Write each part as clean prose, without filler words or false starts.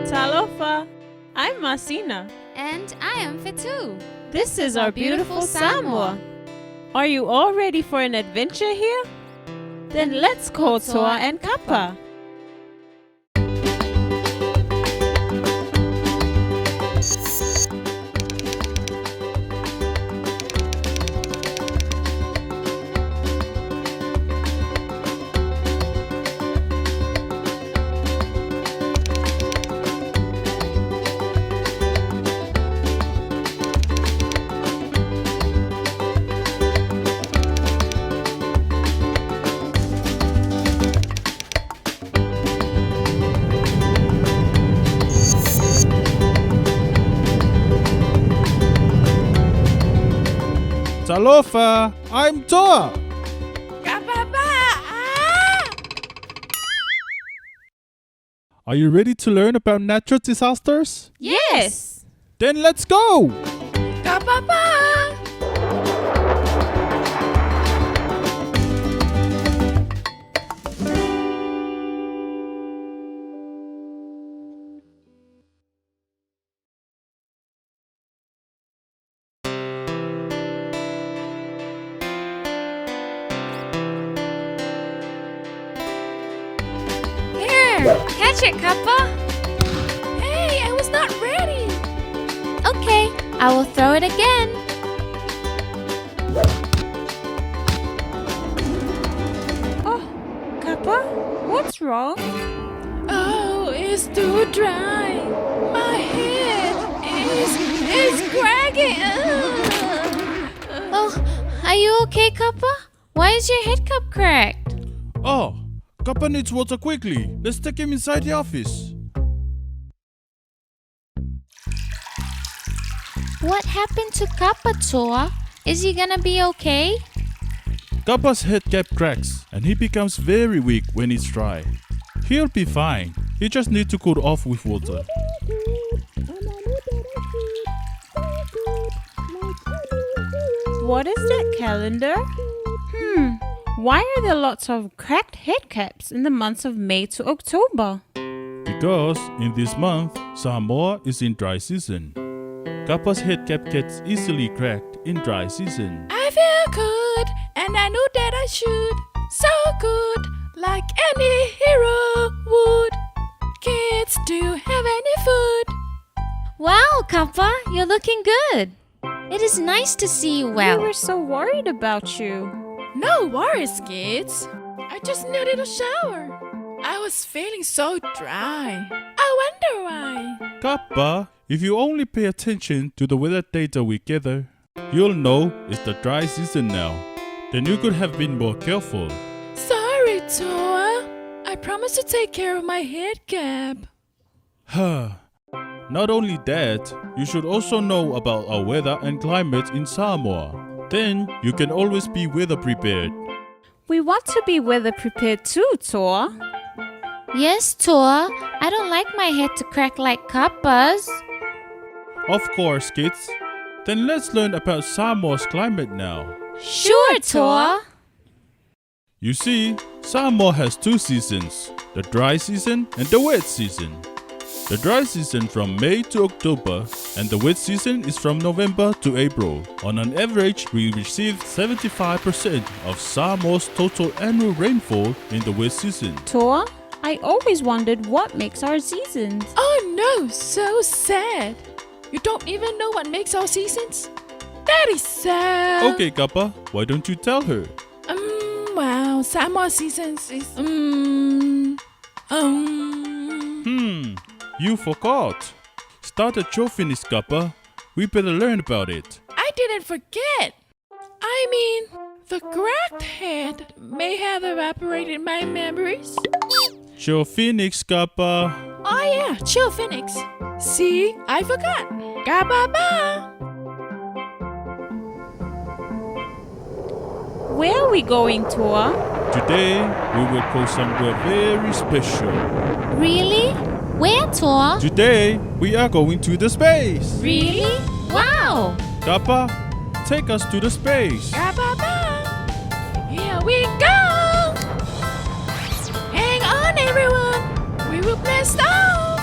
Talofa, I'm Masina. And I am Fitu. This is our beautiful Samoa. Are you all ready for an adventure here? Then let's call Toa and Kappa. Talofa, I'm Toa. Are you ready to learn about natural disasters? Yes! Then let's go! Catch it, Kappa. Hey, I was not ready! Okay, I will throw it again. Oh, Kappa, what's wrong? Oh, it's too dry. My head is cracking. Oh, are you okay, Kappa? Why is your head cup cracked? Oh, Kappa needs water quickly. Let's take him inside the office. What happened to Kappa, Toa? Is he gonna be okay? Kappa's head cap cracks and he becomes very weak when it's dry. He'll be fine. He just needs to cool off with water. What is that calendar? Why are there lots of cracked head caps in the months of May to October? Because in this month, Samoa is in dry season. Kappa's head cap gets easily cracked in dry season. I feel good, and I knew that I should. So good, like any hero would. Kids, do you have any food? Wow, Kappa, you're looking good. It is nice to see you We well. were so worried about you. No worries, kids. I just needed a shower. I was feeling so dry. I wonder why. Kappa, if you only pay attention to the weather data we gather, you'll know it's the dry season now. Then you could have been more careful. Sorry, Toa. I promised to take care of my head cap. Not only that, you should also know about our weather and climate in Samoa. Then you can always be weather prepared. We want to be weather prepared too, Toa. Yes, Toa. I don't like my head to crack like Kappa's. Of course, kids. Then let's learn about Samoa's climate now. Sure, Toa. You see, Samoa has two seasons, the dry season and the wet season. The dry season from May to October and the wet season is from November to April. On an average, we receive 75% of Samoa's total annual rainfall in the wet season. Toa, I always wondered what makes our seasons. Oh no, so sad. You don't even know what makes our seasons? That is sad. Okay, Kappa, why don't you tell her? Wow, Samoa seasons is You forgot. Start at your finish, Kappa. We better learn about it. I didn't forget. I mean, the cracked head may have evaporated my memories. Show Phoenix, Kappa. Oh yeah, chill Phoenix. See, I forgot. Gababa. Where are we going, Toa? Today, we will go somewhere very special. Really? Where, Toa? Today, we are going to the space. Really? Wow! Kappa, take us to the space. Gababa. Here we go. Hang on, everyone. We will blast off.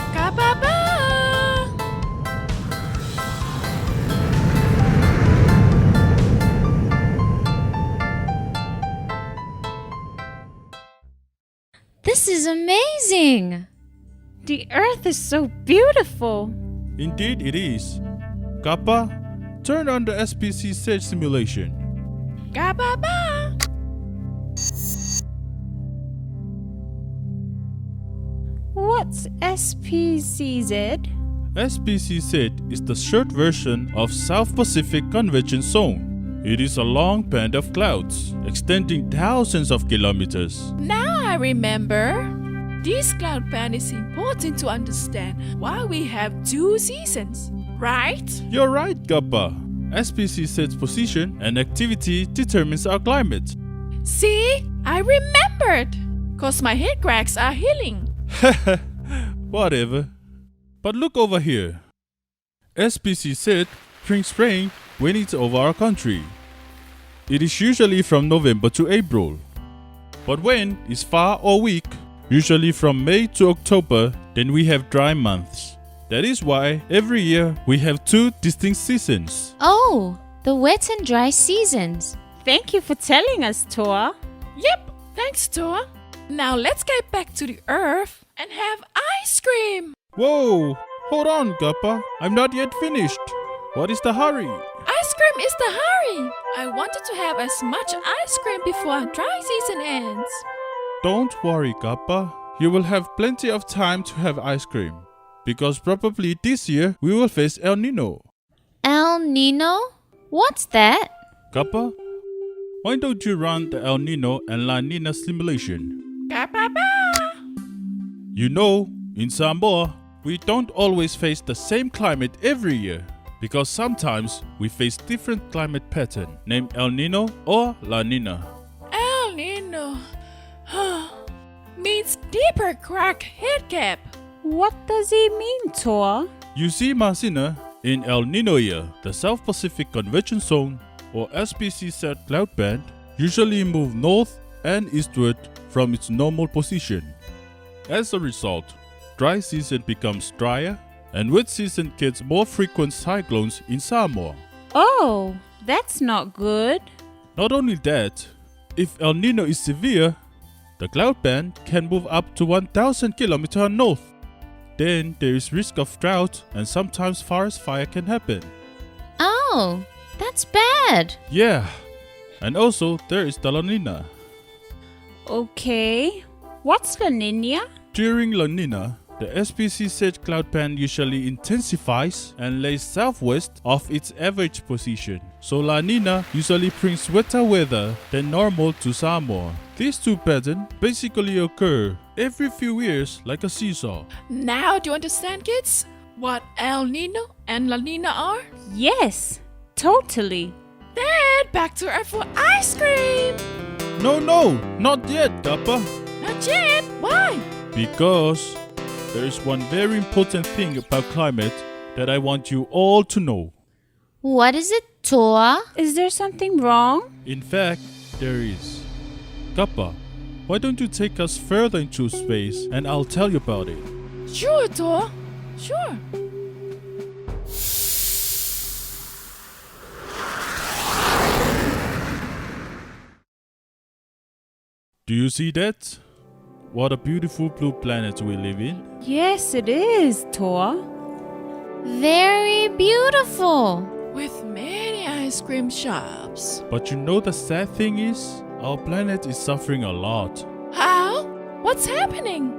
amazing! The earth is so beautiful. Indeed it is. Kappa, turn on the SPC Sage simulation. Ga-ba-ba! What's SPCZ? SPCZ is the short version of South Pacific Convection Zone. It is a long band of clouds extending thousands of kilometers. Now I remember. This cloud band is important to understand why we have 2 seasons, right? You're right, Kappa. SPCZ's position and activity determines our climate. See? I remembered! Cause my head cracks are healing. Whatever. But look over here. SPCZ brings rain when it's over our country. It is usually from November to April. But when it's far or weak, usually from May to October, then we have dry months. That is why every year we have 2 distinct seasons. Oh, the wet and dry seasons. Thank you for telling us, Toa. Yep, thanks, Toa. Now let's get back to the earth and have ice cream. Whoa! Hold on, Kappa. I'm not yet finished. What is the hurry? Ice cream is the hurry. I wanted to have as much ice cream before dry season ends. Don't worry, Kappa. You will have plenty of time to have ice cream. Because probably this year we will face El Nino. El Nino? What's that? Kappa, why don't you run the El Nino and La Nina simulation? Ga-ba-ba! You know, in Samoa, we don't always face the same climate every year. Because sometimes we face different climate pattern named El Nino or La Nina. El Nino means deeper crack head cap. What does he mean, Toa? You see, Masina, in El Nino year, the South Pacific Convection Zone or SPCZ cloud band usually move north and eastward from its normal position. As a result, dry season becomes drier and wet season gets more frequent cyclones in Samoa. Oh, that's not good. Not only that, if El Nino is severe, the cloud band can move up to 1,000 km north. Then there is risk of drought and sometimes forest fire can happen. Oh, that's bad. Yeah, and also there is the La Nina. Okay. What's La Nina? During La Nina, the SPCZ cloud band usually intensifies and lays southwest of its average position. So La Nina usually brings wetter weather than normal to Samoa. These 2 patterns basically occur every few years like a seesaw. Now do you understand, kids? What El Nino and La Nina are? Yes, totally. Then back to Earth for ice cream! No, not yet, Kappa. Not yet! Why? Because there is one very important thing about climate that I want you all to know. What is it, Toa? Is there something wrong? In fact, there is. Kappa, why don't you take us further into space and I'll tell you about it. Sure, Toa. Sure. Do you see that? What a beautiful blue planet we live in. Yes, it is, Toa. Very beautiful. With many ice cream shops. But you know the sad thing is, our planet is suffering a lot. How? What's happening?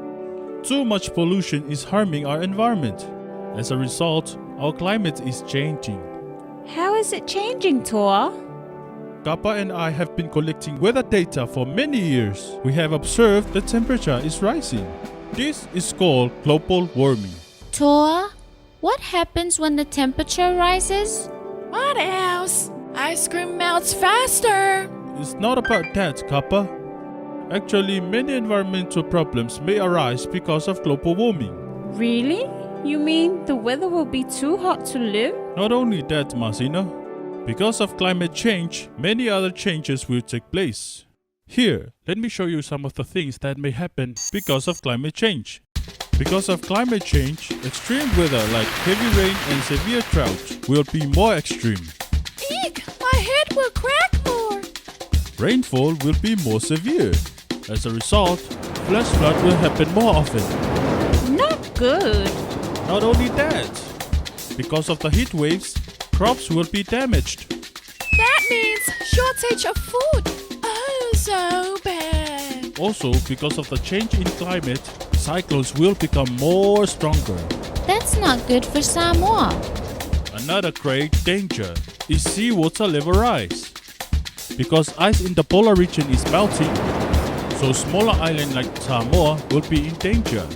Too much pollution is harming our environment. As a result, our climate is changing. How is it changing, Toa? Kappa and I have been collecting weather data for many years. We have observed the temperature is rising. This is called global warming. Toa, what happens when the temperature rises? What else? Ice cream melts faster. It's not about that, Kappa. Actually, many environmental problems may arise because of global warming. Really? You mean the weather will be too hot to live? Not only that, Masina. Because of climate change, many other changes will take place. Here, let me show you some of the things that may happen because of climate change. Because of climate change, extreme weather like heavy rain and severe drought will be more extreme. Eek! My head will crack more. Rainfall will be more severe. As a result, flash flood will happen more often. Not good. Not only that, because of the heat waves, crops will be damaged. That means shortage of food. Oh, so bad. Also, because of the change in climate, cyclones will become more stronger. That's not good for Samoa. Another great danger is seawater level rise. Because ice in the polar region is melting, so smaller islands like Samoa will be in danger.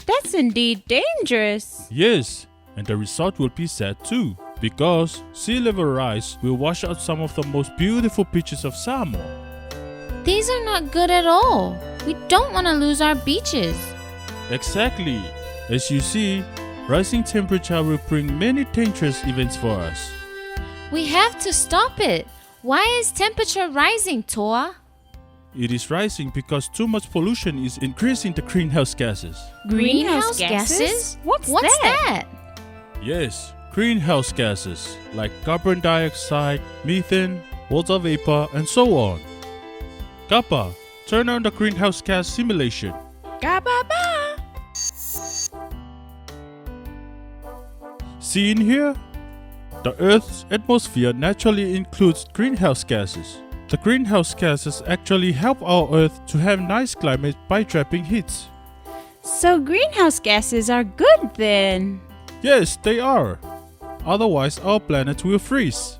That's indeed dangerous. Yes, and the result will be sad too, because sea level rise will wash out some of the most beautiful beaches of Samoa. These are not good at all. We don't want to lose our beaches. Exactly. As you see, rising temperature will bring many dangerous events for us. We have to stop it. Why is temperature rising, Toa? It is rising because too much pollution is increasing the greenhouse gases. Greenhouse gases? What's that? Yes, greenhouse gases like carbon dioxide, methane, water vapor, and so on. Kappa, turn on the greenhouse gas simulation. Ga-ba-ba. See in here? The Earth's atmosphere naturally includes greenhouse gases. The greenhouse gases actually help our Earth to have nice climate by trapping heat. So greenhouse gases are good then. Yes, they are. Otherwise, our planet will freeze.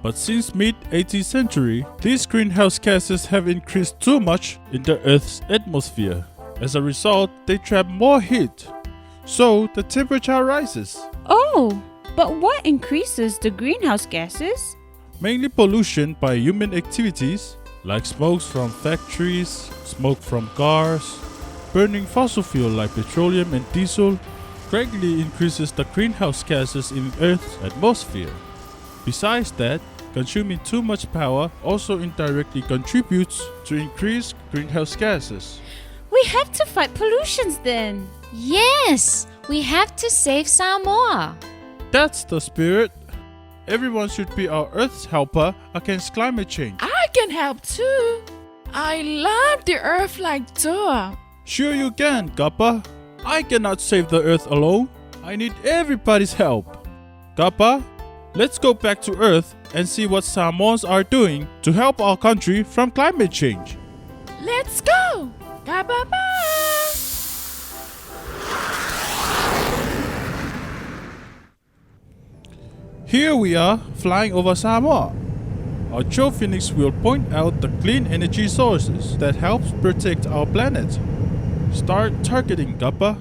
But since mid-18th century, these greenhouse gases have increased too much in the Earth's atmosphere. As a result, they trap more heat. So the temperature rises. Oh, but what increases the greenhouse gases? Mainly pollution by human activities, like smokes from factories, smoke from cars, burning fossil fuel like petroleum and diesel, greatly increases the greenhouse gases in Earth's atmosphere. Besides that, consuming too much power also indirectly contributes to increased greenhouse gases. We have to fight pollutions then. Yes, we have to save Samoa. That's the spirit. Everyone should be our Earth's helper against climate change. I can help too. I love the earth like Toa. Sure you can, Kappa. I cannot save the Earth alone. I need everybody's help. Kappa, let's go back to Earth and see what Samoans are doing to help our country from climate change. Let's go. Ga-ba-ba. Here we are, flying over Samoa. Our geophysics will point out the clean energy sources that helps protect our planet. Start targeting, Kappa.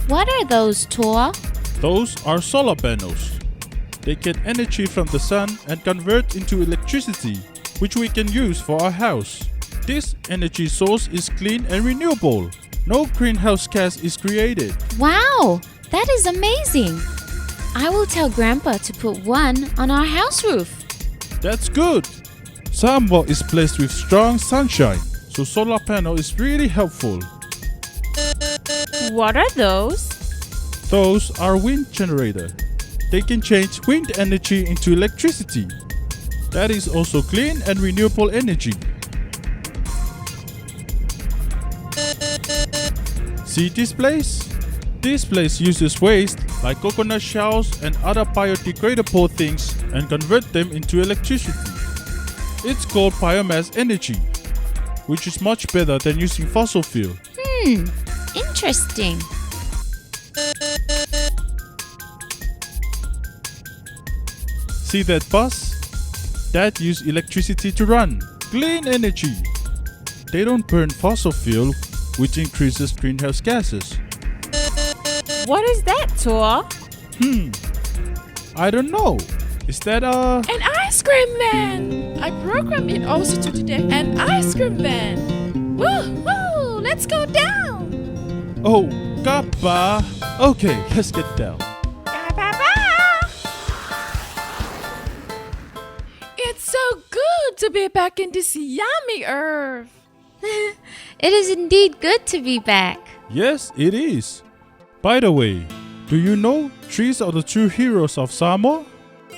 What are those, Toa? Those are solar panels. They get energy from the sun and convert into electricity, which we can use for our house. This energy source is clean and renewable. No greenhouse gas is created. Wow, that is amazing. I will tell Grandpa to put one on our house roof. That's good. Samoa is blessed with strong sunshine, so solar panel is really helpful. What are those? Those are wind generator. They can change wind energy into electricity. That is also clean and renewable energy. See this place? This place uses waste like coconut shells and other biodegradable things and convert them into electricity. It's called biomass energy, which is much better than using fossil fuel. Interesting. See that bus? That use electricity to run. Clean energy. They don't burn fossil fuel, which increases greenhouse gases. What is that, Toa? I don't know. Is that a... An ice cream van. I programmed it also to today. An ice cream van. Woo-hoo! Let's go down. Oh, Kappa. Okay, let's get down. Ga-ba-ba. It's so good to be back in this yummy earth. It is indeed good to be back. Yes, it is. By the way, do you know trees are the true heroes of Samoa?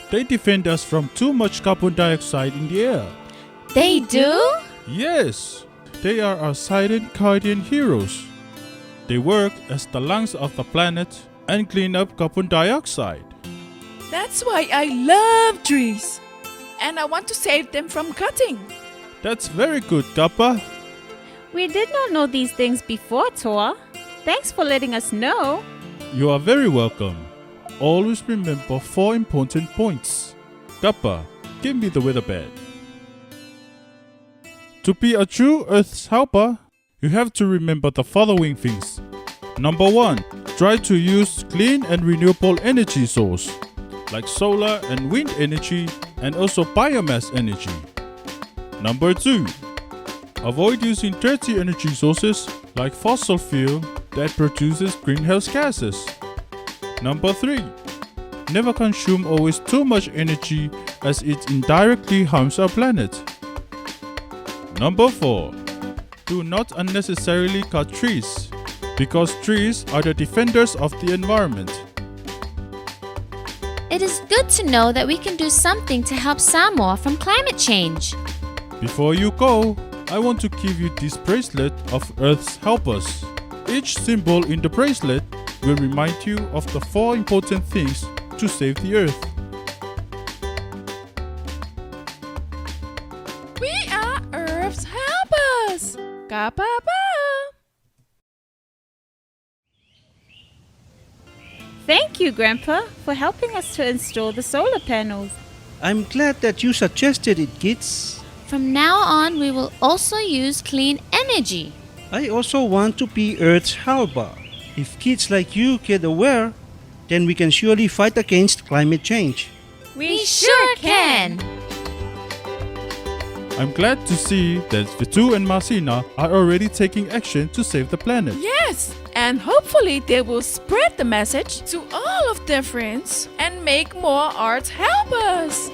They defend us from too much carbon dioxide in the air. They do? Yes, they are our silent guardian heroes. They work as the lungs of the planet and clean up carbon dioxide. That's why I love trees. And I want to save them from cutting. That's very good, Kappa. We did not know these things before, Toa. Thanks for letting us know. You are very welcome. Always remember 4 important points. Kappa, give me the weather bed. To be a true Earth's helper, you have to remember the following things. Number 1, try to use clean and renewable energy source, like solar and wind energy and also biomass energy. Number 2, avoid using dirty energy sources like fossil fuel that produces greenhouse gases. Number 3, never consume always too much energy as it indirectly harms our planet. Number 4, do not unnecessarily cut trees because trees are the defenders of the environment. It is good to know that we can do something to help Samoa from climate change. Before you go, I want to give you this bracelet of Earth's helpers. Each symbol in the bracelet will remind you of the 4 important things to save the Earth. We are Earth's helpers. Kappa. Thank you, Grandpa, for helping us to install the solar panels. I'm glad that you suggested it, kids. From now on, we will also use clean energy. I also want to be Earth's helper. If kids like you get aware, then we can surely fight against climate change. We sure can! I'm glad to see that Vitu and Marcina are already taking action to save the planet. Yes, and hopefully they will spread the message to all of their friends and make more Earth's helpers.